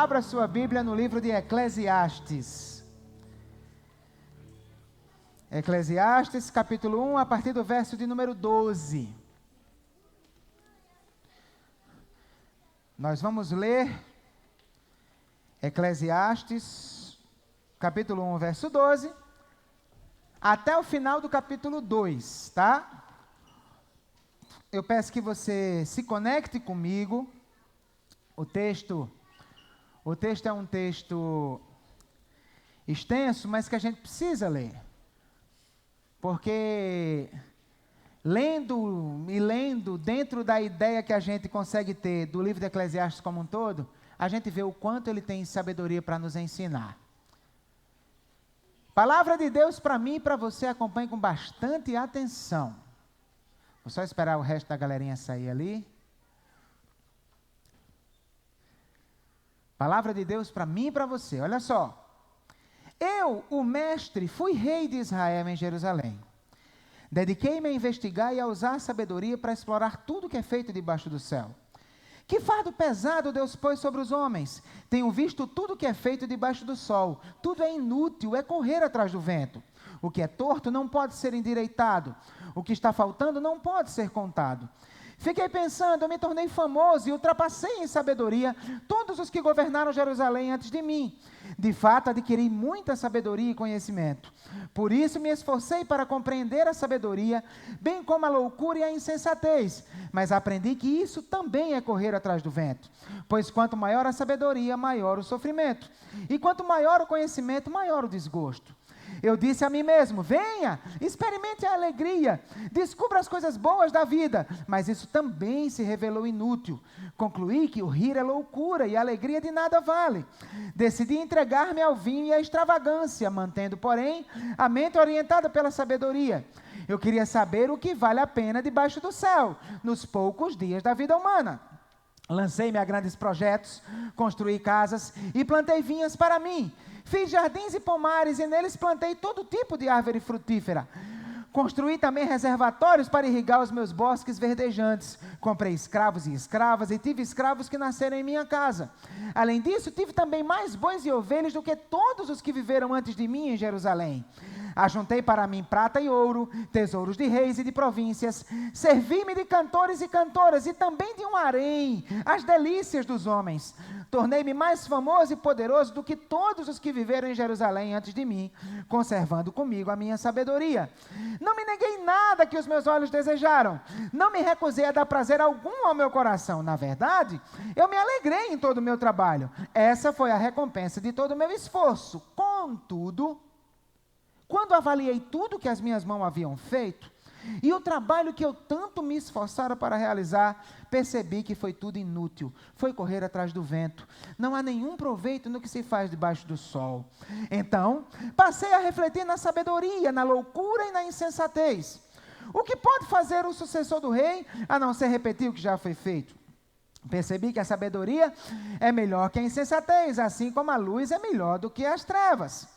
Abra sua Bíblia no livro de Eclesiastes. Eclesiastes, capítulo 1, a partir do verso de número 12. Nós vamos ler Eclesiastes, capítulo 1, verso 12, até o final do capítulo 2, tá? Eu peço que você se conecte comigo. O texto é um texto extenso, mas que a gente precisa ler. Porque lendo, dentro da ideia que a gente consegue ter do livro de Eclesiastes como um todo, a gente vê o quanto ele tem sabedoria para nos ensinar. Palavra de Deus para mim e para você, acompanhe com bastante atenção. Vou só esperar o resto da galerinha sair ali. Palavra de Deus para mim e para você, olha só. Eu, o mestre, fui rei de Israel em Jerusalém. Dediquei-me a investigar e a usar a sabedoria para explorar tudo que é feito debaixo do céu. Que fardo pesado Deus pôs sobre os homens. Tenho visto tudo que é feito debaixo do sol. Tudo é inútil, é correr atrás do vento. O que é torto não pode ser endireitado. O que está faltando não pode ser contado. Fiquei pensando, eu me tornei famoso e ultrapassei em sabedoria todos os que governaram Jerusalém antes de mim. De fato, adquiri muita sabedoria e conhecimento. Por isso me esforcei para compreender a sabedoria, bem como a loucura e a insensatez. Mas aprendi que isso também é correr atrás do vento. Pois quanto maior a sabedoria, maior o sofrimento. E quanto maior o conhecimento, maior o desgosto. Eu disse a mim mesmo, venha, experimente a alegria, descubra as coisas boas da vida, mas isso também se revelou inútil. Concluí que o rir é loucura e a alegria de nada vale. Decidi entregar-me ao vinho e à extravagância, mantendo, porém, a mente orientada pela sabedoria. Eu queria saber o que vale a pena debaixo do céu, nos poucos dias da vida humana. Lancei-me a grandes projetos, construí casas e plantei vinhas para mim. Fiz jardins e pomares e neles plantei todo tipo de árvore frutífera. Construí também reservatórios para irrigar os meus bosques verdejantes. Comprei escravos e escravas e tive escravos que nasceram em minha casa. Além disso, tive também mais bois e ovelhas do que todos os que viveram antes de mim em Jerusalém. Ajuntei para mim prata e ouro, tesouros de reis e de províncias. Servi-me de cantores e cantoras e também de um harém, as delícias dos homens. Tornei-me mais famoso e poderoso do que todos os que viveram em Jerusalém antes de mim, conservando comigo a minha sabedoria. Não me neguei nada que os meus olhos desejaram. Não me recusei a dar prazer algum ao meu coração. Na verdade, eu me alegrei em todo o meu trabalho. Essa foi a recompensa de todo o meu esforço. Contudo, quando avaliei tudo que as minhas mãos haviam feito, e o trabalho que eu tanto me esforçara para realizar, percebi que foi tudo inútil, foi correr atrás do vento. Não há nenhum proveito no que se faz debaixo do sol. Então, passei a refletir na sabedoria, na loucura e na insensatez. O que pode fazer o sucessor do rei, a não ser repetir o que já foi feito? Percebi que a sabedoria é melhor que a insensatez, assim como a luz é melhor do que as trevas.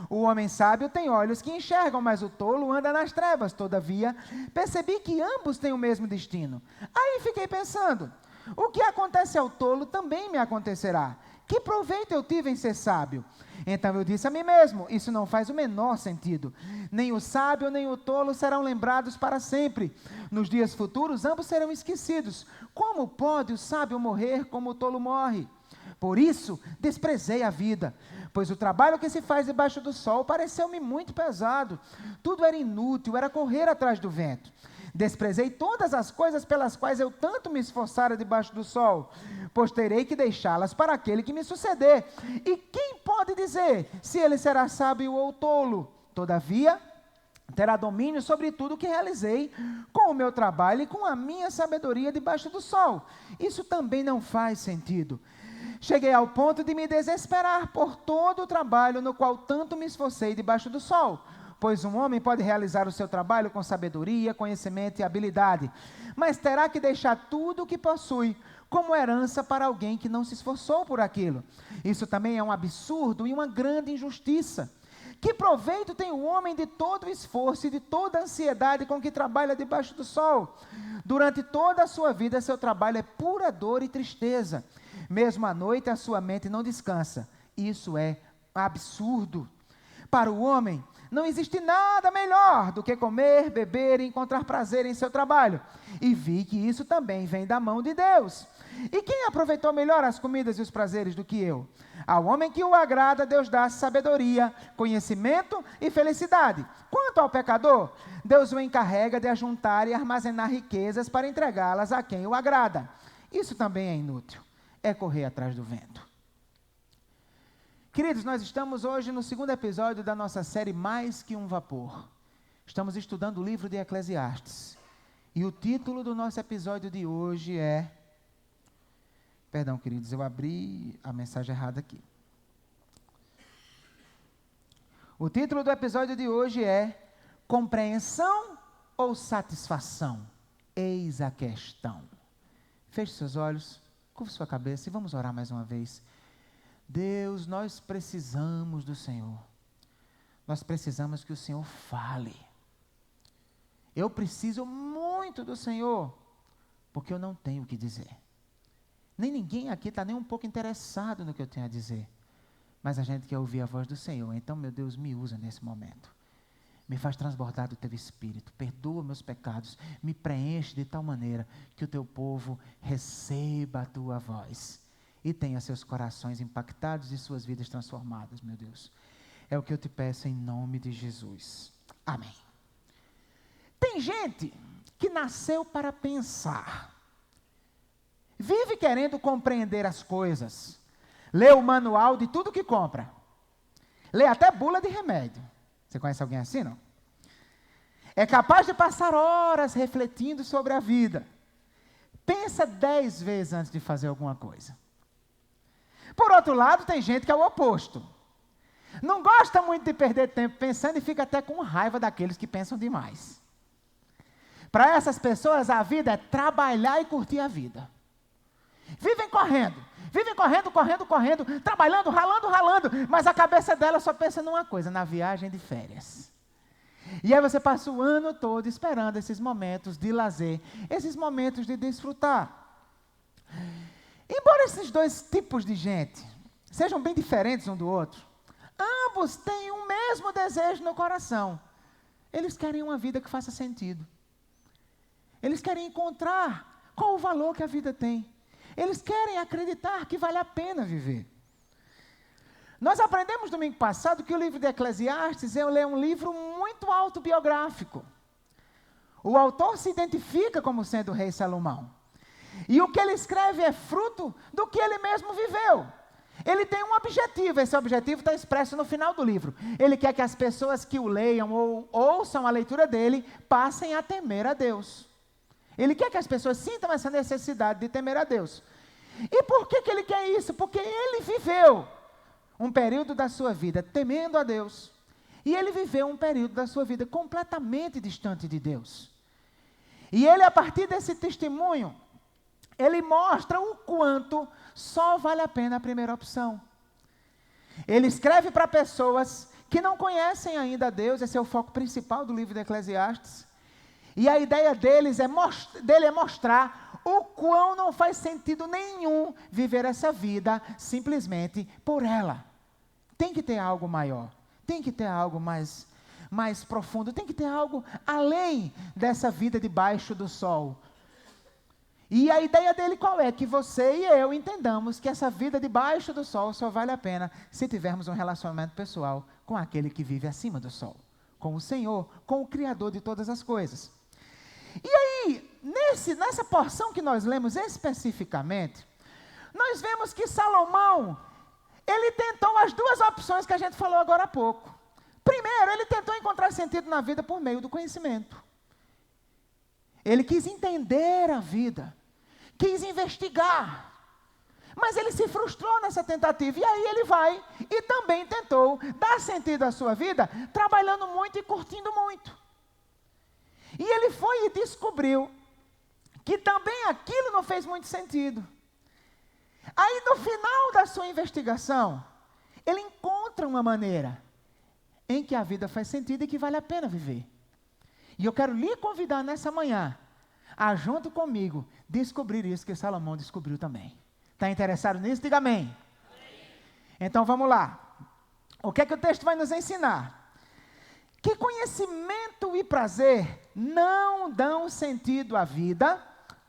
O homem sábio tem olhos que enxergam, mas o tolo anda nas trevas. Todavia, percebi que ambos têm o mesmo destino. Aí fiquei pensando, o que acontece ao tolo também me acontecerá. Que proveito eu tive em ser sábio? Então eu disse a mim mesmo, isso não faz o menor sentido. Nem o sábio nem o tolo serão lembrados para sempre. Nos dias futuros, ambos serão esquecidos. Como pode o sábio morrer como o tolo morre? Por isso, desprezei a vida, pois o trabalho que se faz debaixo do sol pareceu-me muito pesado. Tudo era inútil, era correr atrás do vento. Desprezei todas as coisas pelas quais eu tanto me esforçara debaixo do sol, pois terei que deixá-las para aquele que me suceder. E quem pode dizer se ele será sábio ou tolo? Todavia, terá domínio sobre tudo o que realizei com o meu trabalho e com a minha sabedoria debaixo do sol. Isso também não faz sentido. Cheguei ao ponto de me desesperar por todo o trabalho no qual tanto me esforcei debaixo do sol. Pois um homem pode realizar o seu trabalho com sabedoria, conhecimento e habilidade, mas terá que deixar tudo o que possui como herança para alguém que não se esforçou por aquilo. Isso também é um absurdo e uma grande injustiça. Que proveito tem o homem de todo o esforço e de toda a ansiedade com que trabalha debaixo do sol? Durante toda a sua vida, seu trabalho é pura dor e tristeza. Mesmo à noite a sua mente não descansa. Isso é absurdo. Para o homem, não existe nada melhor do que comer, beber e encontrar prazer em seu trabalho. E vi que isso também vem da mão de Deus. E quem aproveitou melhor as comidas e os prazeres do que eu? Ao homem que o agrada, Deus dá sabedoria, conhecimento e felicidade. Quanto ao pecador, Deus o encarrega de ajuntar e armazenar riquezas para entregá-las a quem o agrada. Isso também é inútil. É correr atrás do vento. Queridos, nós estamos hoje no segundo episódio da nossa série Mais que um Vapor. Estamos estudando o livro de Eclesiastes. E o título do nosso episódio de hoje é... Perdão, queridos, eu abri a mensagem errada aqui. O título do episódio de hoje é Compreensão ou Satisfação? Eis a questão. Feche seus olhos, curve sua cabeça e vamos orar mais uma vez. Deus, nós precisamos do Senhor. Nós precisamos que o Senhor fale. Eu preciso muito do Senhor, porque eu não tenho o que dizer. Nem ninguém aqui está nem um pouco interessado no que eu tenho a dizer. Mas a gente quer ouvir a voz do Senhor. Então, meu Deus, me usa nesse momento. Me faz transbordar do Teu Espírito. Perdoa meus pecados. Me preenche de tal maneira que o Teu povo receba a Tua voz. E tenha seus corações impactados e suas vidas transformadas, meu Deus. É o que eu te peço em nome de Jesus. Amém. Tem gente que nasceu para pensar. Vive querendo compreender as coisas. Lê o manual de tudo que compra. Lê até bula de remédio. Você conhece alguém assim, não? É capaz de passar horas refletindo sobre a vida. Pensa 10 vezes antes de fazer alguma coisa. Por outro lado, tem gente que é o oposto. Não gosta muito de perder tempo pensando e fica até com raiva daqueles que pensam demais. Para essas pessoas, a vida é trabalhar e curtir a vida. Vivem correndo, trabalhando, ralando, mas a cabeça dela só pensa numa coisa, na viagem de férias. E aí você passa o ano todo esperando esses momentos de lazer, esses momentos de desfrutar. Embora esses dois tipos de gente sejam bem diferentes um do outro, ambos têm o mesmo desejo no coração. Eles querem uma vida que faça sentido. Eles querem encontrar qual o valor que a vida tem. Eles querem acreditar que vale a pena viver. Nós aprendemos domingo passado que o livro de Eclesiastes é um livro muito autobiográfico. O autor se identifica como sendo o rei Salomão. E o que ele escreve é fruto do que ele mesmo viveu. Ele tem um objetivo, esse objetivo está expresso no final do livro. Ele quer que as pessoas que o leiam ou ouçam a leitura dele passem a temer a Deus. Ele quer que as pessoas sintam essa necessidade de temer a Deus. E por que ele quer isso? Porque ele viveu um período da sua vida temendo a Deus. E ele viveu um período da sua vida completamente distante de Deus. E ele, a partir desse testemunho, ele mostra o quanto só vale a pena a primeira opção. Ele escreve para pessoas que não conhecem ainda a Deus, esse é o foco principal do livro de Eclesiastes. E a ideia dele é mostrar o quão não faz sentido nenhum viver essa vida simplesmente por ela. Tem que ter algo maior, tem que ter algo mais profundo, tem que ter algo além dessa vida debaixo do sol. E a ideia dele qual é? Que você e eu entendamos que essa vida debaixo do sol só vale a pena se tivermos um relacionamento pessoal com aquele que vive acima do sol, com o Senhor, com o Criador de todas as coisas. E aí, nessa porção que nós lemos especificamente, nós vemos que Salomão, ele tentou as duas opções que a gente falou agora há pouco. Primeiro, ele tentou encontrar sentido na vida por meio do conhecimento. Ele quis entender a vida, quis investigar, mas ele se frustrou nessa tentativa. E aí ele vai e também tentou dar sentido à sua vida, trabalhando muito e curtindo muito. E ele foi e descobriu que também aquilo não fez muito sentido. Aí no final da sua investigação, ele encontra uma maneira em que a vida faz sentido e que vale a pena viver. E eu quero lhe convidar nessa manhã a, junto comigo, descobrir isso que Salomão descobriu também. Está interessado nisso? Diga amém. Então vamos lá. O que é que o texto vai nos ensinar? Que conhecimento e prazer não dão sentido à vida,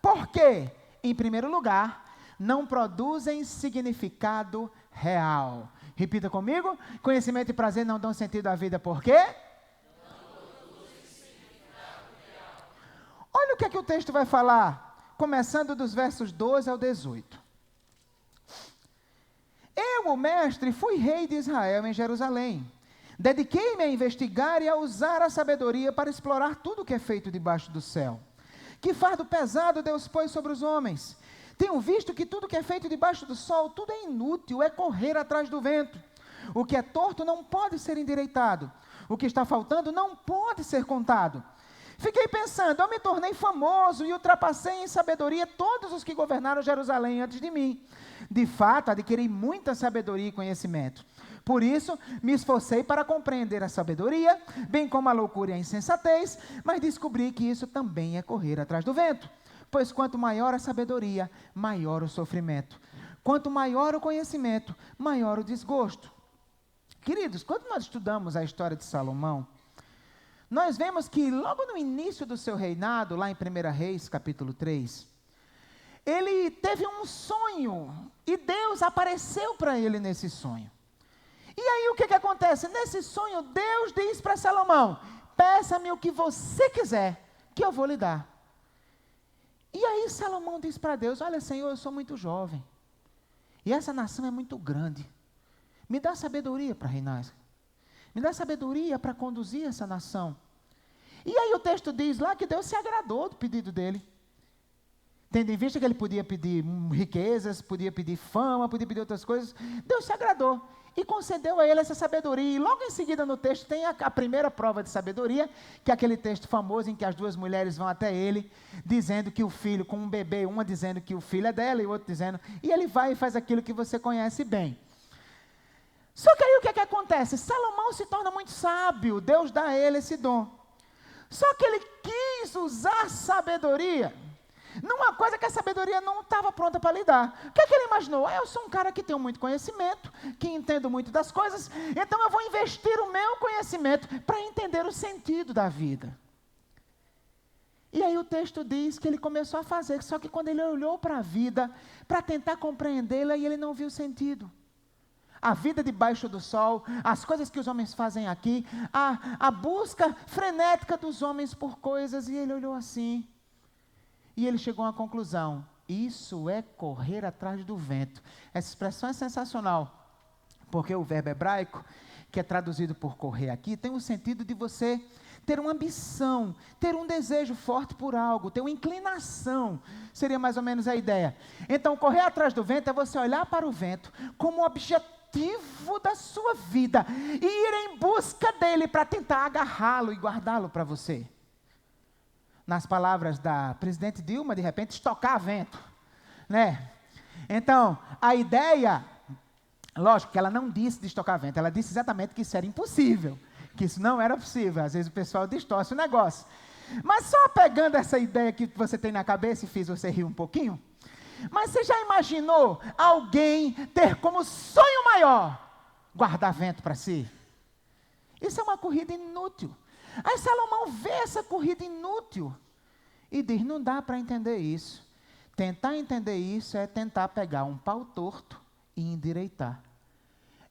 porque, em primeiro lugar, não produzem significado real. Repita comigo. Conhecimento e prazer não dão sentido à vida, por quê? Olha o que é que o texto vai falar, começando dos versos 12 ao 18. Eu, o mestre, fui rei de Israel em Jerusalém. Dediquei-me a investigar e a usar a sabedoria para explorar tudo o que é feito debaixo do céu. Que fardo pesado Deus pôs sobre os homens. Tenho visto que tudo que é feito debaixo do sol, tudo é inútil, é correr atrás do vento. O que é torto não pode ser endireitado. O que está faltando não pode ser contado. Fiquei pensando, eu me tornei famoso e ultrapassei em sabedoria todos os que governaram Jerusalém antes de mim. De fato, adquiri muita sabedoria e conhecimento. Por isso, me esforcei para compreender a sabedoria, bem como a loucura e a insensatez, mas descobri que isso também é correr atrás do vento. Pois quanto maior a sabedoria, maior o sofrimento. Quanto maior o conhecimento, maior o desgosto. Queridos, quando nós estudamos a história de Salomão, nós vemos que logo no início do seu reinado, lá em 1 Reis, capítulo 3, ele teve um sonho e Deus apareceu para ele nesse sonho. E aí o que acontece? Nesse sonho, Deus diz para Salomão, peça-me o que você quiser, que eu vou lhe dar. E aí Salomão diz para Deus, olha Senhor, eu sou muito jovem, e essa nação é muito grande, me dá sabedoria para reinar, me dá sabedoria para conduzir essa nação. E aí o texto diz lá que Deus se agradou do pedido dele, tendo em vista que ele podia pedir riquezas, podia pedir fama, podia pedir outras coisas, Deus se agradou e concedeu a ele essa sabedoria. E logo em seguida no texto tem a primeira prova de sabedoria, que é aquele texto famoso em que as duas mulheres vão até ele, dizendo que o filho, com um bebê, uma dizendo que o filho é dela e o outro dizendo, e ele vai e faz aquilo que você conhece bem. Só que aí o que é que acontece? Salomão se torna muito sábio, Deus dá a ele esse dom. Só que ele quis usar sabedoria numa coisa que a sabedoria não estava pronta para lidar. O que é que ele imaginou? Eu sou um cara que tenho muito conhecimento, que entendo muito das coisas, então eu vou investir o meu conhecimento para entender o sentido da vida. E aí o texto diz que ele começou a fazer, só que quando ele olhou para a vida, para tentar compreendê-la, e ele não viu sentido. A vida debaixo do sol, as coisas que os homens fazem aqui, a busca frenética dos homens por coisas, e ele olhou assim. E ele chegou a uma conclusão, isso é correr atrás do vento. Essa expressão é sensacional, porque o verbo hebraico, que é traduzido por correr aqui, tem o sentido de você ter uma ambição, ter um desejo forte por algo, ter uma inclinação, seria mais ou menos a ideia. Então, correr atrás do vento é você olhar para o vento como objetivo da sua vida, e ir em busca dele para tentar agarrá-lo e guardá-lo para você. Nas palavras da presidente Dilma, de repente, estocar vento, né? Então, a ideia, lógico que ela não disse de estocar vento, ela disse exatamente que isso era impossível, que isso não era possível. Às vezes o pessoal distorce o negócio. Mas só pegando essa ideia que você tem na cabeça e fiz você rir um pouquinho, mas você já imaginou alguém ter como sonho maior guardar vento para si? Isso é uma corrida inútil. Aí Salomão vê essa corrida inútil e diz, não dá para entender isso. Tentar entender isso é tentar pegar um pau torto e endireitar.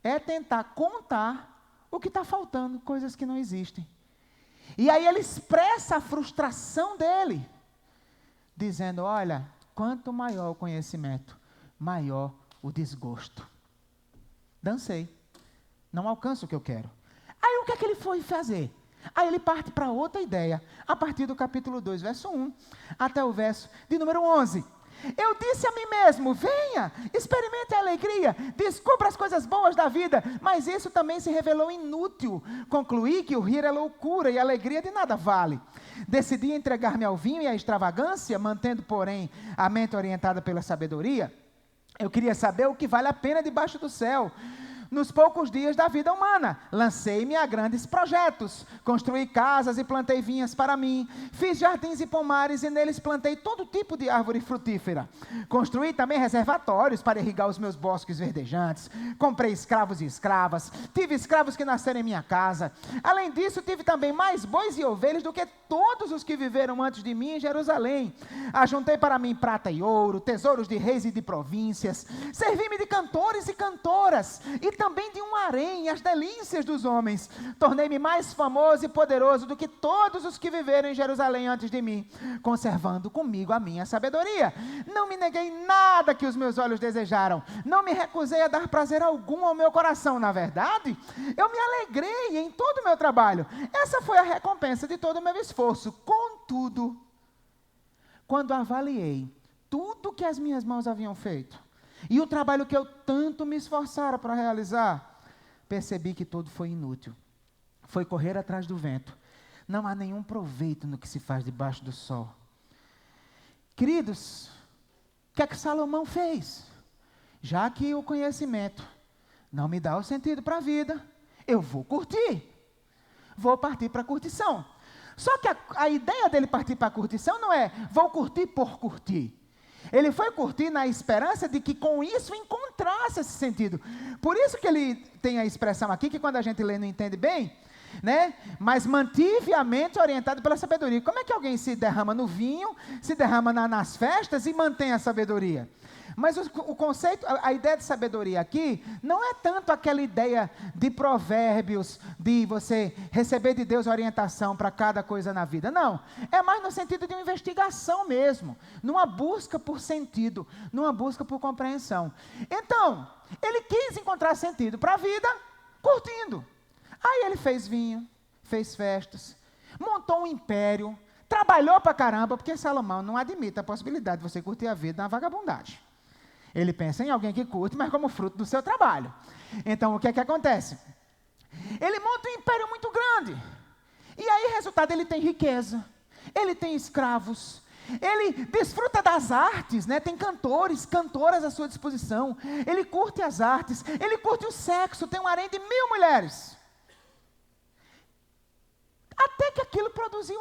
É tentar contar o que está faltando, coisas que não existem. E aí ele expressa a frustração dele, dizendo, olha, quanto maior o conhecimento, maior o desgosto. Dancei, não alcanço o que eu quero. Aí o que é que ele foi fazer? Aí ele parte para outra ideia, a partir do capítulo 2, verso 1, até o verso de número 11. Eu disse a mim mesmo, venha, experimente a alegria, descubra as coisas boas da vida, mas isso também se revelou inútil. Concluí que o rir é loucura e a alegria de nada vale. Decidi entregar-me ao vinho e à extravagância, mantendo, porém, a mente orientada pela sabedoria. Eu queria saber o que vale a pena debaixo do céu. Nos poucos dias da vida humana, lancei-me a grandes projetos. Construí casas e plantei vinhas para mim. Fiz jardins e pomares e neles plantei todo tipo de árvore frutífera. Construí também reservatórios para irrigar os meus bosques verdejantes. Comprei escravos e escravas. Tive escravos que nasceram em minha casa. Além disso, tive também mais bois e ovelhas do que todos os que viveram antes de mim em Jerusalém. Ajuntei para mim prata e ouro, tesouros de reis e de províncias. Servi-me de cantores e cantoras, e também de um harém, as delícias dos homens. Tornei-me mais famoso e poderoso do que todos os que viveram em Jerusalém antes de mim, conservando comigo a minha sabedoria. Não me neguei nada que os meus olhos desejaram. Não me recusei a dar prazer algum ao meu coração. Na verdade, eu me alegrei em todo o meu trabalho. Essa foi a recompensa de todo o meu esforço. Contudo, quando avaliei tudo que as minhas mãos haviam feito, e o trabalho que eu tanto me esforçara para realizar, percebi que tudo foi inútil. Foi correr atrás do vento. Não há nenhum proveito no que se faz debaixo do sol. Queridos, o que é que Salomão fez? Já que o conhecimento não me dá o sentido para a vida, eu vou curtir. Vou partir para a curtição. Só que a ideia dele partir para a curtição não é, vou curtir por curtir. Ele foi curtir na esperança de que com isso encontrasse esse sentido. Por isso que ele tem a expressão aqui, que quando a gente lê não entende bem, né? Mas mantive a mente orientada pela sabedoria. Como é que alguém se derrama no vinho, se derrama nas festas e mantém a sabedoria? Mas o conceito, a ideia de sabedoria aqui, não é tanto aquela ideia de provérbios, de você receber de Deus orientação para cada coisa na vida. Não, é mais no sentido de uma investigação mesmo, numa busca por sentido, numa busca por compreensão. Então, ele quis encontrar sentido para a vida, curtindo. Aí ele fez vinho, fez festas, montou um império, trabalhou para caramba, porque Salomão não admite a possibilidade de você curtir a vida na vagabundagem. Ele pensa em alguém que curte, mas como fruto do seu trabalho. Então, o que é que acontece? Ele monta um império muito grande. E aí, resultado, ele tem riqueza. Ele tem escravos. Ele desfruta das artes, né? Tem cantores, cantoras à sua disposição. Ele curte as artes. Ele curte o sexo. Tem um harém de 1000 mulheres. Até que aquilo produziu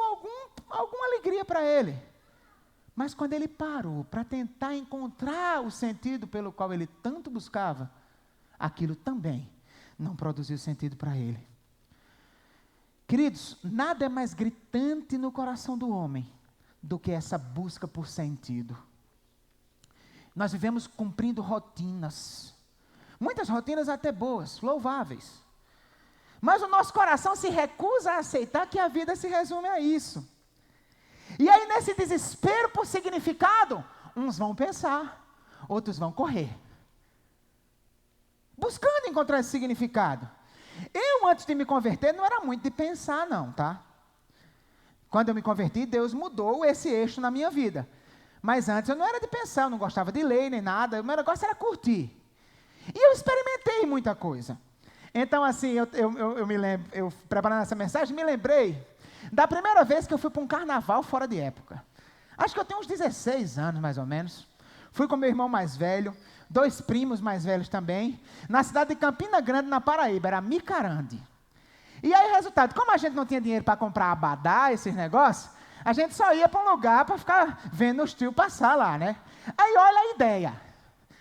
alguma alegria para ele. Mas quando ele parou para tentar encontrar o sentido pelo qual ele tanto buscava, aquilo também não produziu sentido para ele. Queridos, nada é mais gritante no coração do homem do que essa busca por sentido. Nós vivemos cumprindo rotinas, muitas rotinas até boas, louváveis. Mas o nosso coração se recusa a aceitar que a vida se resume a isso. E aí, nesse desespero por significado, uns vão pensar, outros vão correr, buscando encontrar esse significado. Eu, antes de me converter, não era muito de pensar não, tá? Quando eu me converti, Deus mudou esse eixo na minha vida. Mas antes eu não era de pensar, eu não gostava de ler nem nada, o meu negócio era curtir. E eu experimentei muita coisa. Então, assim, eu me lembro, eu preparando essa mensagem, me lembrei da primeira vez que eu fui para um carnaval fora de época. Acho que eu tenho uns 16 anos, mais ou menos. Fui com meu irmão mais velho, 2 primos mais velhos também, na cidade de Campina Grande, na Paraíba, era Micarande. E aí, resultado, como a gente não tinha dinheiro para comprar abadá, esses negócios, a gente só ia para um lugar para ficar vendo os tios passar lá, né? Aí, olha a ideia,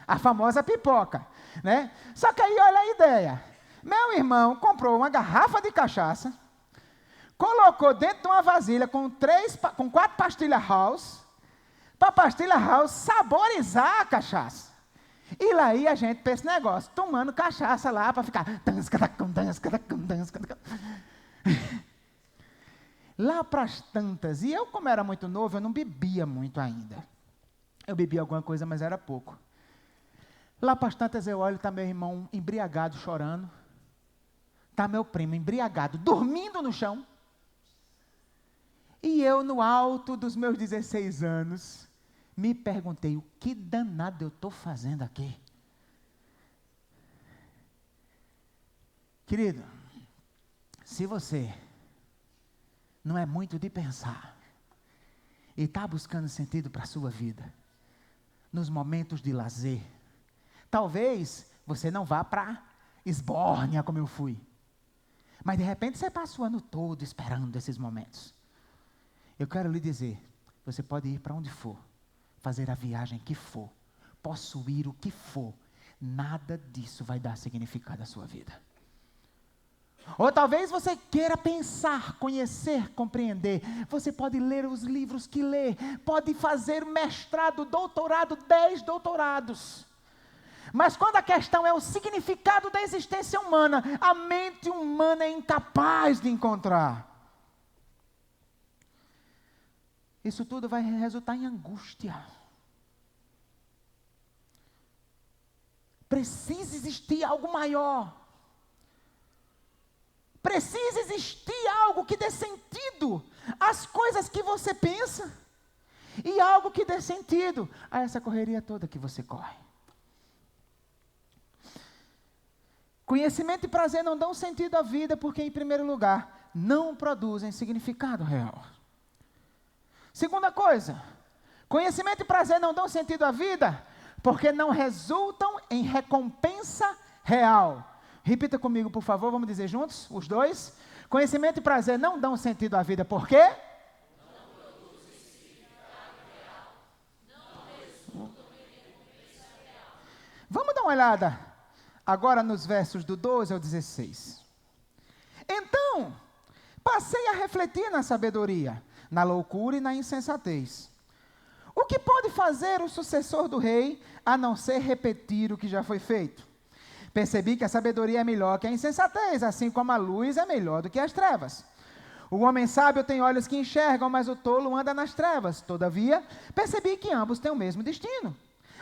a famosa pipoca, né? Só que aí, olha a ideia. Meu irmão comprou uma garrafa de cachaça, colocou dentro de uma vasilha com 4 pastilhas house, para a pastilha house saborizar a cachaça. E lá ia a gente para esse negócio, tomando cachaça lá para ficar... Lá para as tantas, e eu como era muito novo, eu não bebia muito ainda. Eu bebia alguma coisa, mas era pouco. Lá para as tantas eu olho, está meu irmão embriagado, chorando. Está meu primo embriagado, dormindo no chão. E eu, no alto dos meus 16 anos, me perguntei, o que danado eu estou fazendo aqui? Querido, se você não é muito de pensar e está buscando sentido para a sua vida, nos momentos de lazer, talvez você não vá para esbórnia como eu fui. Mas de repente você passa o ano todo esperando esses momentos. Eu quero lhe dizer, você pode ir para onde for, fazer a viagem que for, possuir o que for, nada disso vai dar significado à sua vida. Ou talvez você queira pensar, conhecer, compreender. Você pode ler os livros que lê, pode fazer mestrado, doutorado, 10 doutorados. Mas quando a questão é o significado da existência humana, a mente humana é incapaz de encontrar. Isso tudo vai resultar em angústia. Precisa existir algo maior. Precisa existir algo que dê sentido às coisas que você pensa. E algo que dê sentido a essa correria toda que você corre. Conhecimento e prazer não dão sentido à vida porque, em primeiro lugar, não produzem significado real. Segunda coisa, conhecimento e prazer não dão sentido à vida porque não resultam em recompensa real. Repita comigo, por favor, vamos dizer juntos, os dois. Conhecimento e prazer não dão sentido à vida, por quê? Não produzem significado real. Não resultam em recompensa real. Vamos dar uma olhada agora nos versos do 12 ao 16. Então, passei a refletir na sabedoria, na loucura e na insensatez. O que pode fazer o sucessor do rei, a não ser repetir o que já foi feito? Percebi que a sabedoria é melhor que a insensatez, assim como a luz é melhor do que as trevas. O homem sábio tem olhos que enxergam, mas o tolo anda nas trevas. Todavia, percebi que ambos têm o mesmo destino.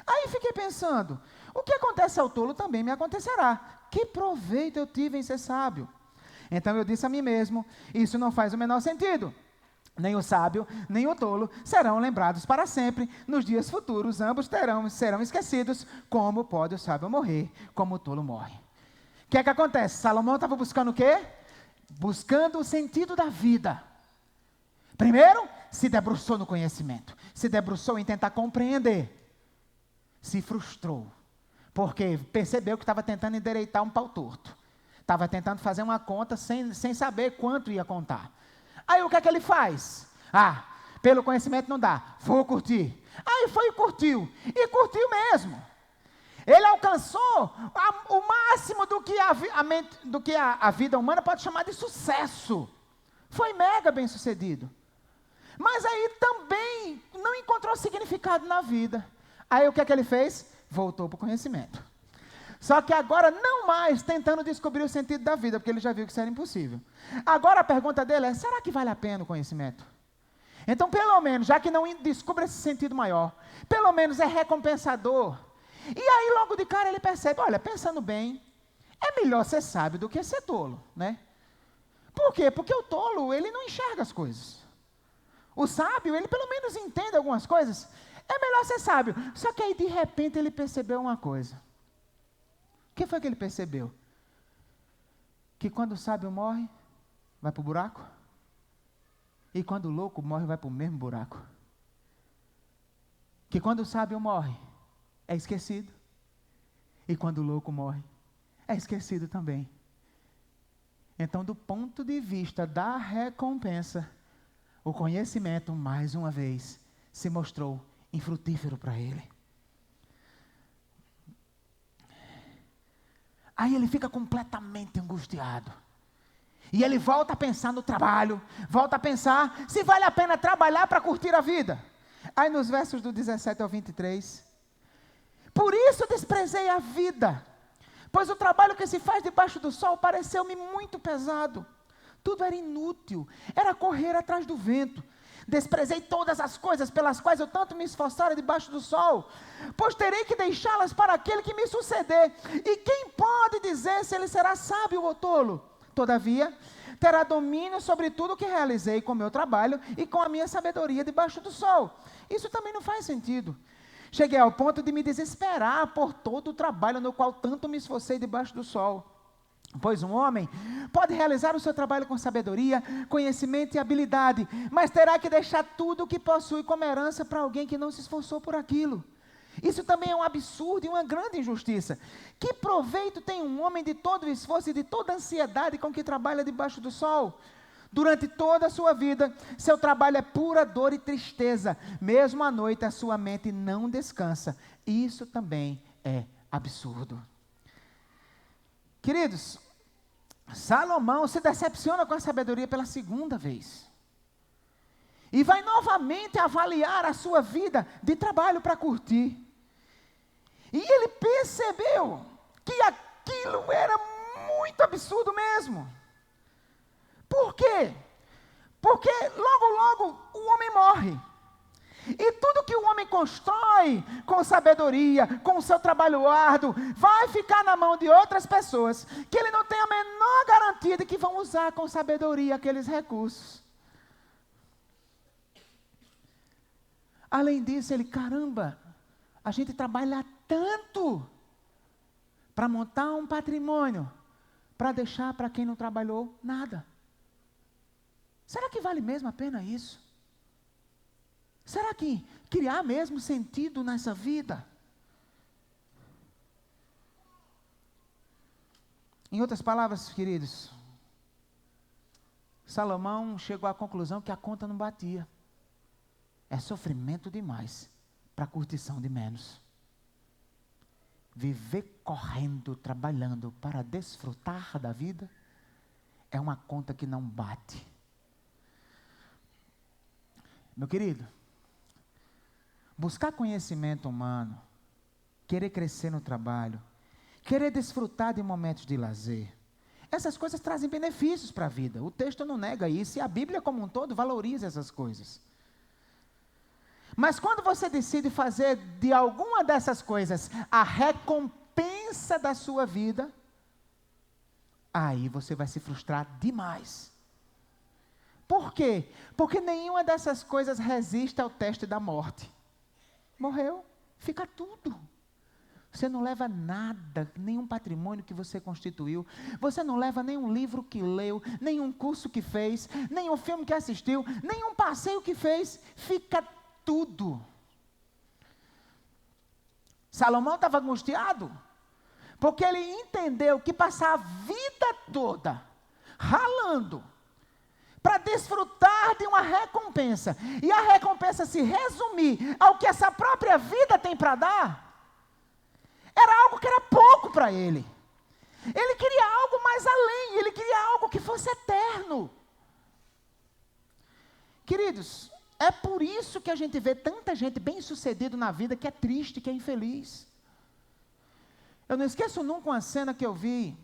Aí fiquei pensando, o que acontece ao tolo também me acontecerá. Que proveito eu tive em ser sábio? Então eu disse a mim mesmo, isso não faz o menor sentido. Nem o sábio, nem o tolo serão lembrados para sempre. Nos dias futuros, ambos serão esquecidos. Como pode o sábio morrer, como o tolo morre? O que é que acontece? Salomão estava buscando o quê? Buscando o sentido da vida. Primeiro, se debruçou no conhecimento. Se debruçou em tentar compreender. Se frustrou. Porque percebeu que estava tentando endireitar um pau torto. Estava tentando fazer uma conta sem saber quanto ia contar. Aí o que é que ele faz? Pelo conhecimento não dá, vou curtir. Aí foi e curtiu mesmo. Ele alcançou o máximo do que a vida humana pode chamar de sucesso. Foi mega bem sucedido. Mas aí também não encontrou significado na vida. Aí o que é que ele fez? Voltou para o conhecimento. Só que agora não mais tentando descobrir o sentido da vida, porque ele já viu que isso era impossível. Agora a pergunta dele é, será que vale a pena o conhecimento? Então, pelo menos, já que não descobre esse sentido maior, pelo menos é recompensador. E aí, logo de cara, ele percebe, olha, pensando bem, é melhor ser sábio do que ser tolo, né? Por quê? Porque o tolo, ele não enxerga as coisas. O sábio, ele pelo menos entende algumas coisas. É melhor ser sábio. Só que aí, de repente, ele percebeu uma coisa. O que foi que ele percebeu? Que quando o sábio morre, vai para o buraco. E quando o louco morre, vai para o mesmo buraco. Que quando o sábio morre, é esquecido. E quando o louco morre, é esquecido também. Então, do ponto de vista da recompensa, o conhecimento, mais uma vez, se mostrou infrutífero para ele. Aí ele fica completamente angustiado. E ele volta a pensar no trabalho, volta a pensar se vale a pena trabalhar para curtir a vida. Aí nos versos do 17 ao 23, por isso desprezei a vida, pois o trabalho que se faz debaixo do sol pareceu-me muito pesado. Tudo era inútil, era correr atrás do vento. Desprezei todas as coisas pelas quais eu tanto me esforçara debaixo do sol, pois terei que deixá-las para aquele que me suceder. E quem pode dizer se ele será sábio ou tolo? Todavia, terá domínio sobre tudo o que realizei com o meu trabalho e com a minha sabedoria debaixo do sol. Isso também não faz sentido. Cheguei ao ponto de me desesperar por todo o trabalho no qual tanto me esforcei debaixo do sol. Pois um homem pode realizar o seu trabalho com sabedoria, conhecimento e habilidade, mas terá que deixar tudo o que possui como herança para alguém que não se esforçou por aquilo. Isso também é um absurdo e uma grande injustiça. Que proveito tem um homem de todo o esforço e de toda a ansiedade com que trabalha debaixo do sol? Durante toda a sua vida, seu trabalho é pura dor e tristeza. Mesmo à noite, a sua mente não descansa. Isso também é absurdo. Queridos, Salomão se decepciona com a sabedoria pela segunda vez. E vai novamente avaliar a sua vida de trabalho para curtir. E ele percebeu que aquilo era muito absurdo mesmo. Por quê? Porque logo o homem morre. E tudo que o homem constrói com sabedoria, com o seu trabalho árduo, vai ficar na mão de outras pessoas, que ele não tem a menor garantia de que vão usar com sabedoria aqueles recursos. Além disso, caramba, a gente trabalha tanto para montar um patrimônio, para deixar para quem não trabalhou nada. Será que vale mesmo a pena isso? Será que criar mesmo sentido nessa vida? Em outras palavras, queridos, Salomão chegou à conclusão que a conta não batia. É sofrimento demais para curtição de menos. Viver correndo, trabalhando para desfrutar da vida é uma conta que não bate. Meu querido, buscar conhecimento humano, querer crescer no trabalho, querer desfrutar de momentos de lazer, essas coisas trazem benefícios para a vida. O texto não nega isso e a Bíblia como um todo valoriza essas coisas. Mas quando você decide fazer de alguma dessas coisas a recompensa da sua vida, aí você vai se frustrar demais. Por quê? Porque nenhuma dessas coisas resiste ao teste da morte. Morreu, fica tudo. Você não leva nada, nenhum patrimônio que você constituiu. Você não leva nenhum livro que leu, nenhum curso que fez, nenhum filme que assistiu, nenhum passeio que fez. Fica tudo. Salomão estava angustiado, porque ele entendeu que passar a vida toda ralando para desfrutar de uma recompensa, e a recompensa se resumir ao que essa própria vida tem para dar, era algo que era pouco para ele. Ele queria algo mais além, ele queria algo que fosse eterno. Queridos, é por isso que a gente vê tanta gente bem-sucedida na vida que é triste, que é infeliz. Eu não esqueço nunca uma cena que eu vi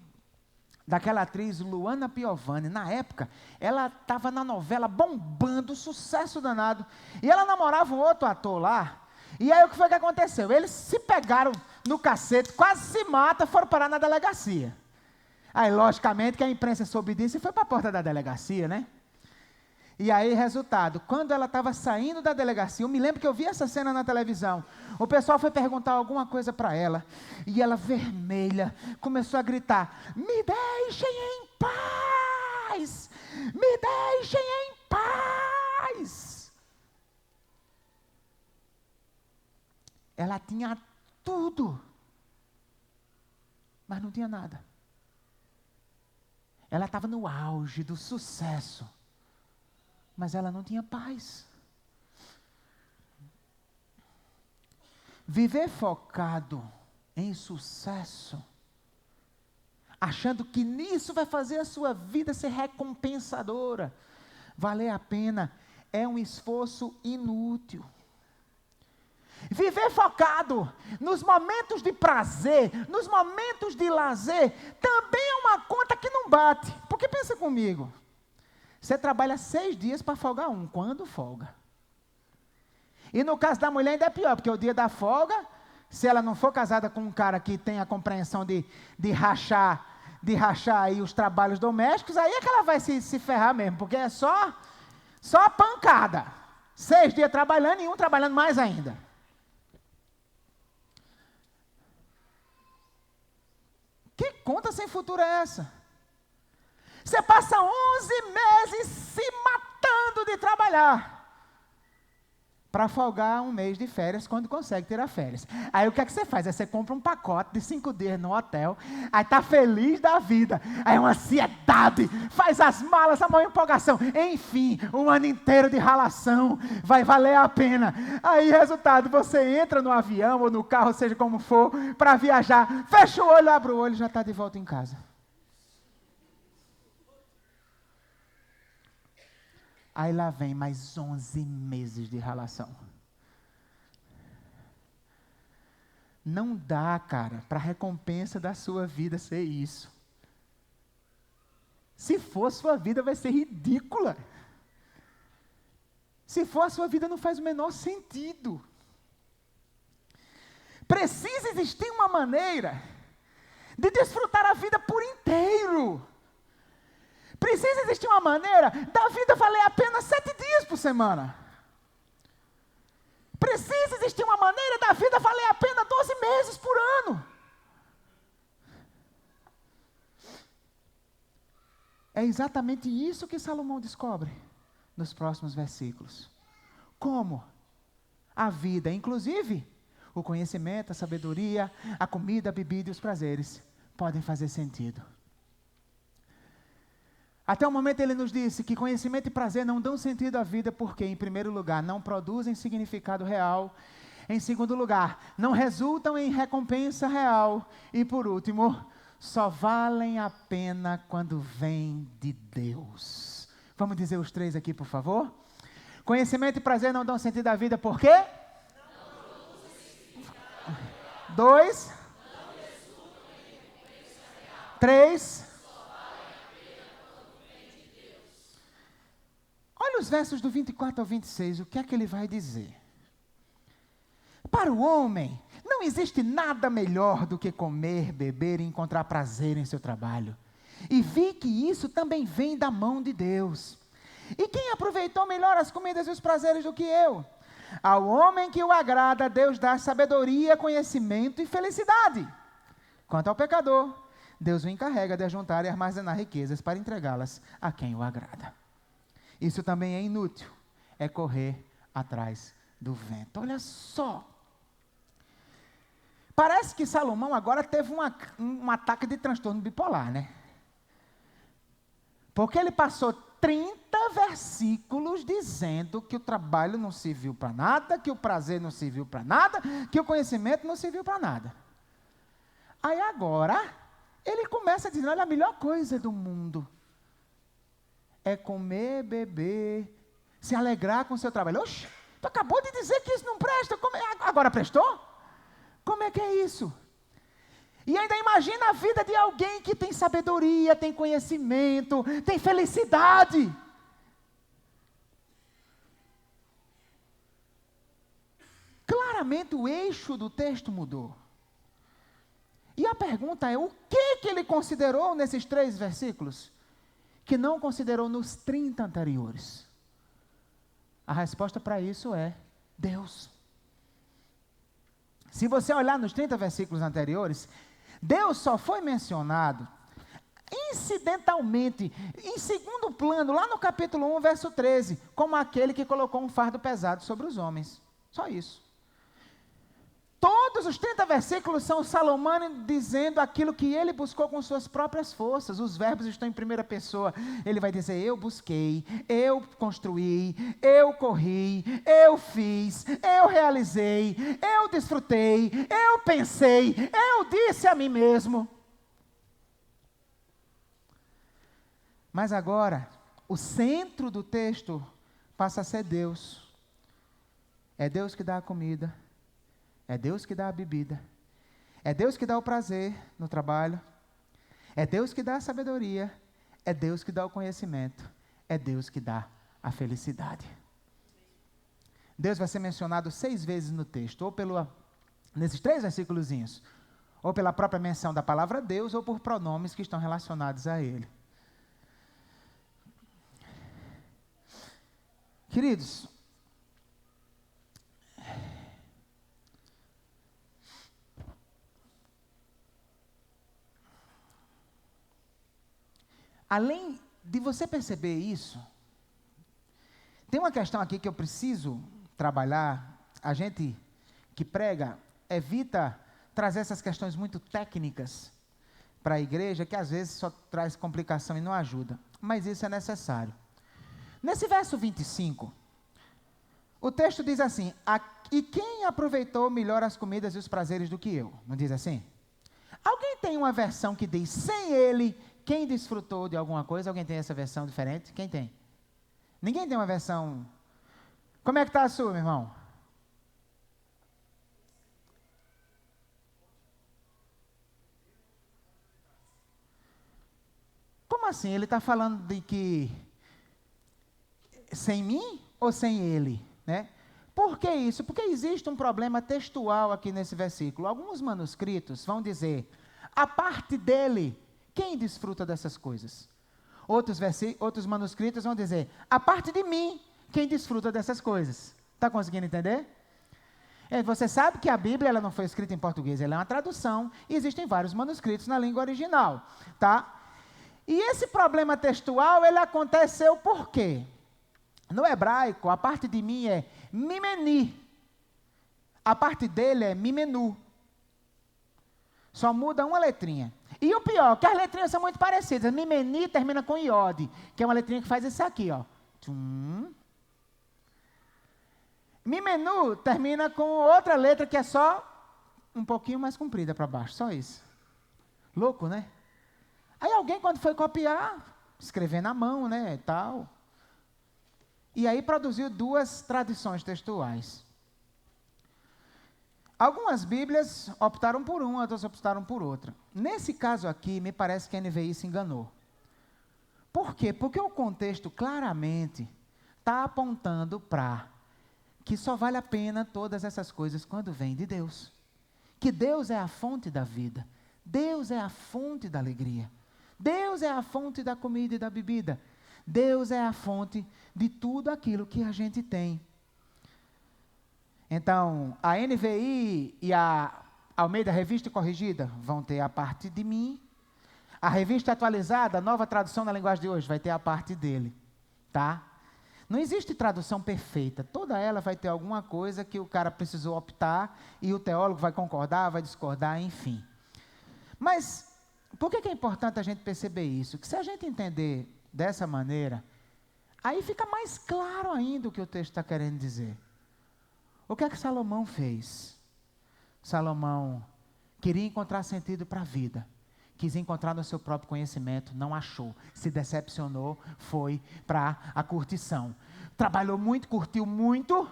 daquela atriz Luana Piovani. Na época, ela estava na novela bombando, sucesso danado. E ela namorava um outro ator lá. E aí o que foi que aconteceu? Eles se pegaram no cacete, quase se matam, foram parar na delegacia. Aí, logicamente, que a imprensa soube disso e foi para a porta da delegacia, né? E aí, resultado, quando ela estava saindo da delegacia, eu me lembro que eu vi essa cena na televisão, o pessoal foi perguntar alguma coisa para ela, e ela vermelha, começou a gritar, me deixem em paz, me deixem em paz. Ela tinha tudo, mas não tinha nada. Ela estava no auge do sucesso, mas ela não tinha paz. Viver focado em sucesso, achando que nisso vai fazer a sua vida ser recompensadora, valer a pena, é um esforço inútil. Viver focado nos momentos de prazer, nos momentos de lazer, também é uma conta que não bate. Porque pensa comigo, você trabalha 6 dias para folgar um, quando folga? E no caso da mulher ainda é pior, porque o dia da folga, se ela não for casada com um cara que tem a compreensão de rachar aí os trabalhos domésticos, aí é que ela vai se ferrar mesmo, porque é só pancada. 6 dias trabalhando e um trabalhando mais ainda. Que conta sem futuro é essa? Você passa 11 meses se matando de trabalhar. para folgar um mês de férias quando consegue tirar férias. Aí o que é que você faz? Aí você compra um pacote de 5 dias no hotel, aí tá feliz da vida, aí uma ansiedade, faz as malas, a maior empolgação, enfim, um ano inteiro de ralação, vai valer a pena. Aí resultado, você entra no avião ou no carro, seja como for, para viajar, fecha o olho, abre o olho e já está de volta em casa. Aí lá vem mais 11 meses de ralação. Não dá, cara, para a recompensa da sua vida ser isso. Se for, sua vida vai ser ridícula. Se for, a sua vida não faz o menor sentido. Precisa existir uma maneira de desfrutar a vida por inteiro. Precisa existir uma maneira da vida valer apenas 7 dias por semana. Precisa existir uma maneira da vida valer apenas 12 meses por ano. É exatamente isso que Salomão descobre nos próximos versículos. Como a vida, inclusive o conhecimento, a sabedoria, a comida, a bebida e os prazeres podem fazer sentido. Até o momento ele nos disse que conhecimento e prazer não dão sentido à vida porque, em primeiro lugar, não produzem significado real. Em segundo lugar, não resultam em recompensa real. E por último, só valem a pena quando vêm de Deus. Vamos dizer os 3 aqui, por favor? Conhecimento e prazer não dão sentido à vida por quê? 2. 3. Olha os versos do 24 ao 26, o que é que ele vai dizer? Para o homem, não existe nada melhor do que comer, beber e encontrar prazer em seu trabalho. E vi que isso também vem da mão de Deus. E quem aproveitou melhor as comidas e os prazeres do que eu? Ao homem que o agrada, Deus dá sabedoria, conhecimento e felicidade. Quanto ao pecador, Deus o encarrega de ajuntar e armazenar riquezas para entregá-las a quem o agrada. Isso também é inútil, é correr atrás do vento. Olha só. Parece que Salomão agora teve um ataque de transtorno bipolar, né? Porque ele passou 30 versículos dizendo que o trabalho não serviu para nada, que o prazer não serviu para nada, que o conhecimento não serviu para nada. Aí agora, ele começa dizendo, olha, a melhor coisa do mundo é comer, beber, se alegrar com o seu trabalho. Oxe, tu acabou de dizer que isso não presta, agora prestou? Como é que é isso? E ainda imagina a vida de alguém que tem sabedoria, tem conhecimento, tem felicidade. Claramente o eixo do texto mudou. E a pergunta é, o que ele considerou nesses 3 versículos que não considerou nos 30 anteriores? A resposta para isso é Deus. Se você olhar nos 30 versículos anteriores, Deus só foi mencionado incidentalmente, em segundo plano, lá no capítulo 1, verso 13, como aquele que colocou um fardo pesado sobre os homens. Só isso. Todos os 30 versículos são Salomão dizendo aquilo que ele buscou com suas próprias forças. Os verbos estão em primeira pessoa. Ele vai dizer, eu busquei, eu construí, eu corri, eu fiz, eu realizei, eu desfrutei, eu pensei, eu disse a mim mesmo. Mas agora, o centro do texto passa a ser Deus. É Deus que dá a comida. É Deus que dá a bebida. É Deus que dá o prazer no trabalho. É Deus que dá a sabedoria. É Deus que dá o conhecimento. É Deus que dá a felicidade. Deus vai ser mencionado 6 vezes no texto, ou nesses 3 versículozinhos, ou pela própria menção da palavra Deus, ou por pronomes que estão relacionados a Ele. Queridos, além de você perceber isso, tem uma questão aqui que eu preciso trabalhar, a gente que prega, evita trazer essas questões muito técnicas para a igreja, que às vezes só traz complicação e não ajuda. Mas isso é necessário. Nesse verso 25, o texto diz assim: e quem aproveitou melhor as comidas e os prazeres do que eu? Não diz assim? Alguém tem uma versão que diz, sem ele, quem desfrutou de alguma coisa? Alguém tem essa versão diferente? Quem tem? Ninguém tem uma versão... Como é que está a sua, meu irmão? Como assim? Ele está falando de que sem mim ou sem ele, né? Por que isso? Porque existe um problema textual aqui nesse versículo. Alguns manuscritos vão dizer, a parte dele, quem desfruta dessas coisas? Outros manuscritos vão dizer, a parte de mim, quem desfruta dessas coisas? Está conseguindo entender? Você sabe que a Bíblia ela não foi escrita em português, ela é uma tradução, e existem vários manuscritos na língua original, tá? E esse problema textual, ele aconteceu por quê? No hebraico, a parte de mim é mimeni. A parte dele é mimenu. Só muda uma letrinha. E o pior, que as letrinhas são muito parecidas. Mimeni termina com iode, que é uma letrinha que faz isso aqui, ó. Tchum. Mimenu termina com outra letra que é só um pouquinho mais comprida para baixo, só isso. Louco, né? Aí alguém, quando foi copiar, escrever na mão, né, e tal. E aí produziu duas tradições textuais. Algumas Bíblias optaram por uma, outras optaram por outra. Nesse caso aqui, me parece que a NVI se enganou. Por quê? Porque o contexto claramente está apontando para que só vale a pena todas essas coisas quando vem de Deus. Que Deus é a fonte da vida. Deus é a fonte da alegria. Deus é a fonte da comida e da bebida. Deus é a fonte de tudo aquilo que a gente tem. Então, a NVI e a Almeida Revista Corrigida vão ter a parte de mim. A Revista Atualizada, a nova tradução na linguagem de hoje, vai ter a parte dele. Tá? Não existe tradução perfeita. Toda ela vai ter alguma coisa que o cara precisou optar e o teólogo vai concordar, vai discordar, enfim. Mas, por que é importante a gente perceber isso? Que se a gente entender dessa maneira, aí fica mais claro ainda o que o texto está querendo dizer. O que é que Salomão fez? Salomão queria encontrar sentido para a vida. Quis encontrar no seu próprio conhecimento, não achou. Se decepcionou, foi para a curtição. Trabalhou muito, curtiu muito,